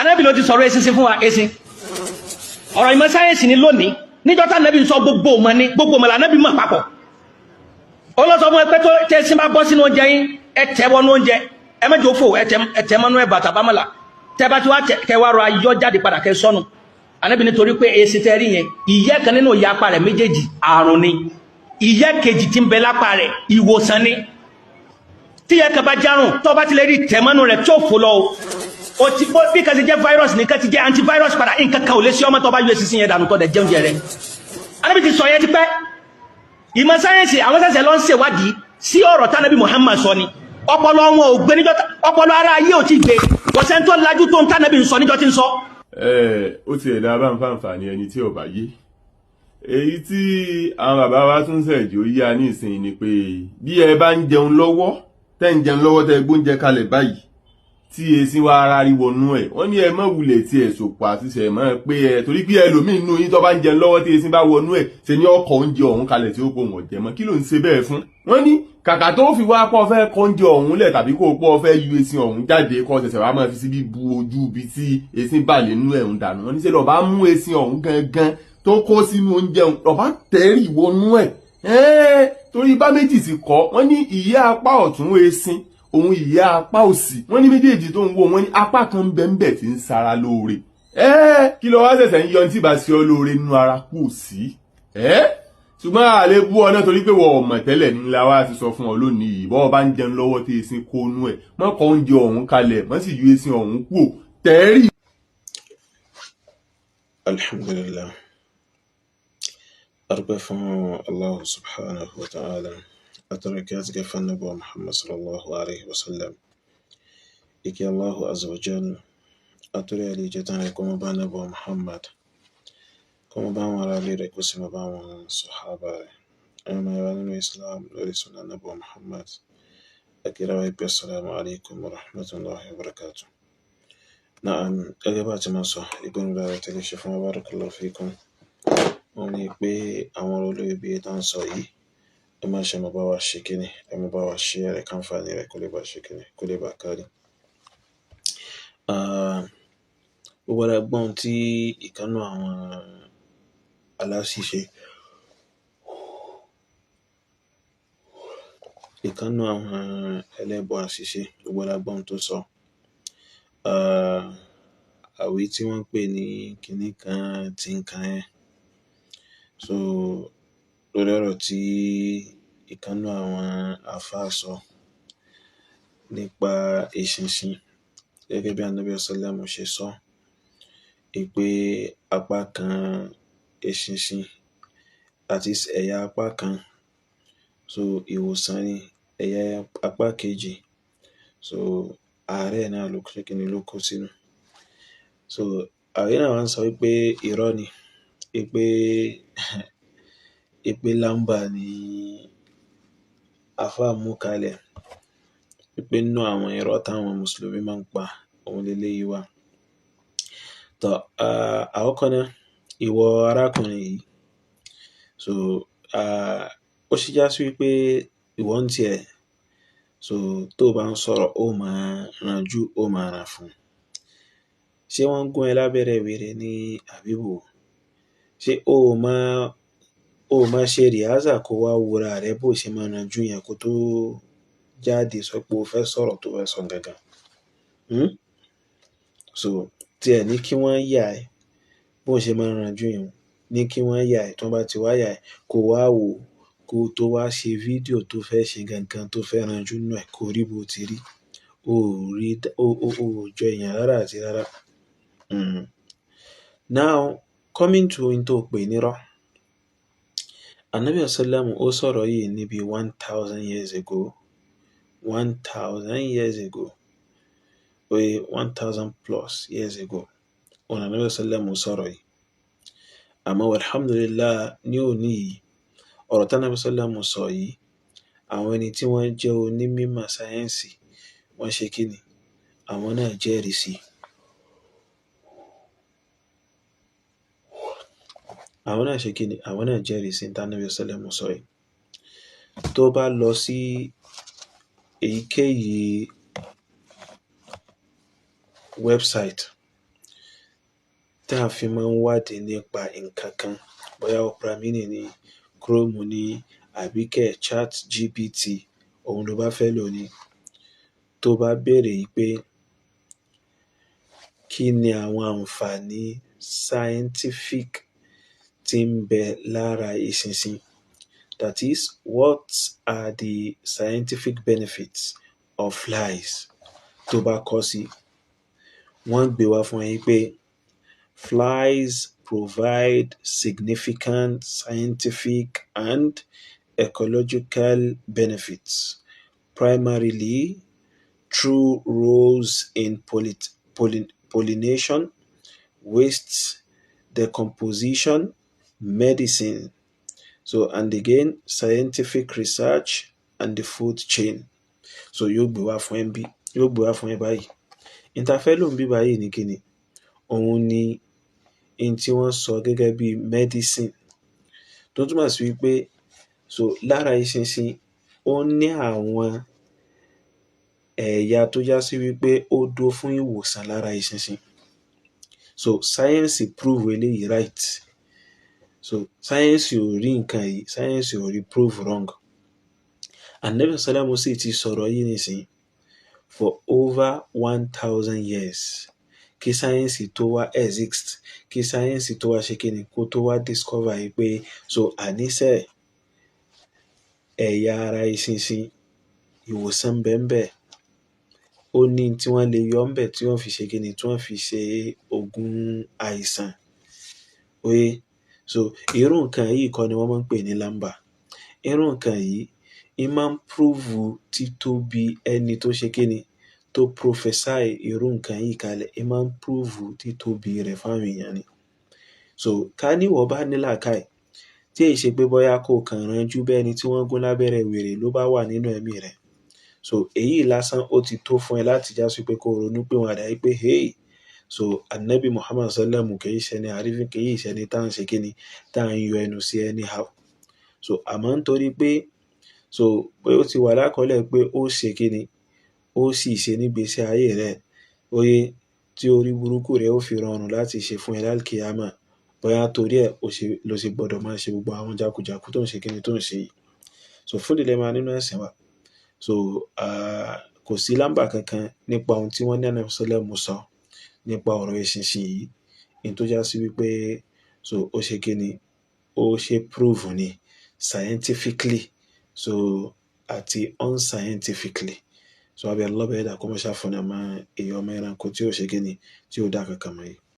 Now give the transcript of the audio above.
Ànábì ló ti sọ̀rọ̀ eṣinṣin fún wa eṣin ọ̀rọ̀ ìmọ̀ sáyẹ́nsì ni lónìí níjọ́ tá Ànábì sọ gbogbo ọmọ ní gbogbo ọmọ l'Ànábì mọ̀ papọ̀ ó lọ sọ fún ẹ pé tó tẹ́sìn bá bọ́ sínú oúnjẹ yín ẹ tẹ́ wọnú oúnjẹ ẹ mẹ́jọ fò ẹ tẹ́ mọ́nú ẹ̀bà tàbámọ́là tẹ́ bá ti wá kẹwàá rọ ayọ́ jáde padà kẹ sọ́nù Ànábì nítorí pé èsì tẹ́ rí yẹn ìyẹ́ kan nínú ìyá apá rẹ̀ méjèèjì àrùn ni ìyẹ́ kejì tí ń bẹ lápá rẹ̀ ìwòsàn ni tí ìyẹ́ kan bá járùn tó bá ti lè rí tẹ̀mọ́nú rẹ̀ tí ó fò lọ o ti bí kan ti jẹ́ virus ní kan ti jẹ́ antivirus padà nǹkan kan ò lè sí ọmọ tó bá yọ èsì yẹn dànù tó dẹ̀ jẹun jẹ rẹ̀ Ànábì ti sọ yẹn ti pẹ́ ìmọ̀ sáyẹ́nsì àwọn sẹ́sẹ̀ lọ ń ṣèwádìí sí ọ̀rọ̀ tánàbí Muhammad sọ ni ọpọlọ wọn ò gbé níjọ́ ọpọlọ ara ayé ò ti gbé kọ̀sẹ̀ tó lajú tó ń tánàbí ń sọ níjọ́ tí ń sọ. Ó ti ẹ̀dá bá ń fàǹfààní ẹni tí ò bá yé èyí tí àwọn bàbá wa tún ṣẹ̀jọ́ yá ní ìsìn ni pé bí ẹ bá ń jẹun lọ́wọ́ tẹ́ ń jẹun lọ́wọ́ tẹ́ gbóúnjẹ kalẹ̀ báyìí tí èsì wa ara rí wọnú ẹ̀ wọ́n ní ẹ má wulẹ̀ tí ẹ̀ sòpò àti ṣẹ̀ mọ́ pé ẹ torí pé ẹlòmíín nínú yín tó bá ń jẹun lọ́wọ́ tí èsì bá wọnú ẹ̀ ṣe ní ọkọ̀ oúnjẹ ọ̀hún kalẹ̀ tí ó pò wọ́n jẹ mọ́ kí ló ń ṣe bẹ́ẹ̀ fún. wọ́n ní kàkà tó fi wá pọ̀ fẹ́ kọ́ oúnjẹ ọ̀hún lẹ̀ tàbí kó pọ̀ fẹ́ yú èsì ọ̀hún jáde kọ́ ṣẹ̀ṣẹ̀ wá máa fi síbi bu ojú ibi tí èsì bà lè nú ẹ̀hún dànù wọ́n ní ṣe lọ́ba mú èsì ọ̀hún gangan tó kó sínú oúnjẹ lọ́ba tẹ̀rì wọnú ẹ̀ torí bá méjì ti kọ́ wọ́n ní ìyá apá ọ̀tún èsì òun ìyá apá òsì wọ́n ní méjèèjì tó ń wo wọ́n ní apá kan bẹ́ẹ̀ tí ń sara lóore kí ló wá ṣẹ̀ṣẹ̀ ń yọ ní tí bá ṣe ọ lóore nínú ara kù sí ṣùgbọ́n àlè bú ọ náà torí pé wọ́n ọmọ tẹ́lẹ̀ ńlá wa ti sọ fún ọ lónìí yìí bọ́ọ̀ bá ń jẹun lọ́wọ́ tí èsì kó nú ẹ̀ mọ́ kọ́ oúnjẹ ọ̀hún kalẹ̀ mọ́ sì yú èsì ọ̀hún kú tẹ́rì. Alhamdulillah arúgbó fún Allah subhanahu wa ta'ala أتركات كيف النبي محمد صلى الله عليه وسلم إكي الله عز وجل أتري لي جتان كما بان نبي محمد كما بان ورا لي ركوس ما بان صحابة أما يوان الإسلام لوري سنة نبي محمد أكي السلام عليكم ورحمة الله وبركاته. نعم أجابات ما صح يقول الله تعالى شفا بارك الله فيكم وني بي أمر لي بيتان صحيح ẹ má ṣe mọ bá wa ṣe kíni ẹ mọ bá wa ṣe rẹ káǹfààní rẹ kó lè bá ṣe kíni kó lè bá kárí. Gbogbo ara gbọ́n tí ìkànnù àwọn aláṣìṣe ìkànnù àwọn ẹlẹ́bọ àṣìṣe gbogbo ara gbọ́n tó sọ àwí tí wọ́n ń pè ní kíní kan tí ń kan ẹ̀ so lórí ọ̀rọ̀ tí ìkànnù àwọn àfáà sọ nípa eṣinṣin gẹ́gẹ́ bí Ànábì sálàmù ṣe sọ pé apá kan eṣinṣin àti ẹ̀yà apá kan so ìwòsàn ni ẹ̀yà apá kejì so àárẹ̀ náà ló ṣe kíni ló kó sínú so àárẹ̀ náà wá ń sọ pé irọ́ ni pé lámbà ni àfáà mú kalẹ̀ pé nínú àwọn irọ́ táwọn mùsùlùmí máa ń pa òun leléyìí wà. Tọ́ àkọ́kọ́ náà ìwọ arákùnrin yìí so ó ṣe já sí wípé ìwọ ń tiẹ̀ so tó bá ń sọ̀rọ̀ ó máa ranjú ó máa ràn fún ṣé wọ́n ń gún ẹ lábẹ́rẹ́ wèrè ní àbíbò ṣé ó máa ṣe rìhásà kó wá wúra rẹ bó ṣe máa ranjú yẹn kó tó jáde sọ pé o fẹ́ sọ̀rọ̀ tó fẹ́ sọ gangan so tí ẹ ní kí wọ́n yà ẹ́ bó ṣe máa ranjú yẹn ní kí wọ́n yà ẹ́ tó bá ti wá yà ẹ́ kó wá wò kó tó wá ṣe fídíò tó fẹ́ ṣe gangan tó fẹ́ ranjú nù ẹ̀ kó rí bó ti rí ó jọ èèyàn rárá àti rárá. Now coming to into pè nírọ́ Ànábì sallam ó sọ̀rọ̀ yìí níbi 1000 years ago 1000 years ago 1000 plus years ago ọ̀nà Ànábì sallam sọ̀rọ̀ yìí àmọ́ alhamdulillah ní òní yìí ọ̀rọ̀ tí Ànábì sallam sọ yìí àwọn ẹni tí wọ́n jẹ́ onímọ̀ sáyẹ́ǹsì wọ́n ṣe kíni àwọn náà jẹ́rìí sí àwọn náà ṣe kíni àwọn náà jẹ́rìí sí tí Ànábì sallam sọ yìí. Tó bá lọ sí èyíkéyìí website tá a fi máa ń wádìí nípa nǹkan kan, bóyá Opera Mini ni, Chrome ni, àbí kẹ̀ ChatGPT òun ló bá fẹ́ lò ní, tó bá béèrè pé kí ni àwọn àǹfààní scientific tí ń bẹ lára eṣinṣin, that is, what are the scientific benefits of flies, tó bá kọ sí, wọ́n gbé wá fún yín pé flies provide significant scientific and ecological benefits, primarily through roles in pollination, waste decomposition, medicine, so and again scientific research and the food chain. So yóò gbé wá fún ẹ báyìí. Ìtafẹ́ ló ń bí báyìí ní kíni, òun ni in tí wọ́n sọ gẹ́gẹ́ bí medicine, tó túmọ̀ sí wípé so lára eṣinṣin ó ní àwọn ẹ̀yà tó já sí wípé ó dúró fún ìwòsàn lára eṣinṣin. So science prove eléyìí right, so science ò rí nǹkan yìí, science ò rí prove wrong. Ànábì sálàmù sì ti sọ̀rọ̀ yìí nísìn for over 1000 years kí science tó wá exist, kí science tó wá ṣe kíni, kó tó wá discover yìí pé so àníṣe ẹ̀yà ara eṣinṣin ìwòsàn bẹ́ẹ̀ ó ní tí wọ́n lè yọ ńbẹ̀ tí wọ́n fi ṣe kíni, tí wọ́n fi ṣe oògùn àìsàn. Oye, so irú nǹkan yìí kọ́ ni wọ́n máa ń pè ní lamba. Irú nǹkan yìí ì máa ń prove títóbi ẹni tó ṣe kíni, tó prophesy irú nǹkan yìí kalẹ̀, ì máa ń prove títóbi rẹ̀ fáwọn èèyàn ni. So ká ní wọ́n bá ní làákàyè, tí èyí ṣe pé bóyá kò kàn ránjú bẹ́ẹ̀ ni tí wọ́n gún lábẹ́rẹ́ wèrè ló bá wà nínú ẹ̀mí rẹ̀, so èyí lásán ó ti tó fún ẹ láti já sí pé kó ronú pé wọn àdáyé pé hey, so Ànábì Muhammad sallam kìí ṣe ni àrífín, kìí ṣe ni tá à ń ṣe kíni, tá à ń yọ ẹnu sí anyhow. So àmọ́ nítorí pé so pé ó ti wà lákọọ́lẹ̀ pé ó ṣe kíni, ó sì ṣe nígbésí ayé rẹ̀, oye, tí orí burúkú rẹ̀ ó fi rọrùn láti ṣe fún ẹ lálkìyámà, bóyá torí ẹ̀ ló ṣe gbọ́dọ̀ máa ṣe gbogbo àwọn jákujàku tó ń ṣe kíni, tó ń ṣe yìí. So fún ìdílé máa nínú ẹ̀sìn wa, so kò sí lámbà kankan nípa ohun tí wọ́n ní Ànábì sálàmù sọ nípa ọ̀rọ̀ eṣinṣin yìí, in tó já sí wípé so ó ṣe kíni, ó ṣe prove ni scientifically, so àti unscientifically. So abẹ́ Allah bẹ́ẹ̀ dà kó mọ́ ṣàfọ̀nà máa èèyàn ọmọ ẹranko tí ó ṣe kíni, tí ó dá kankan mọ́ yìí.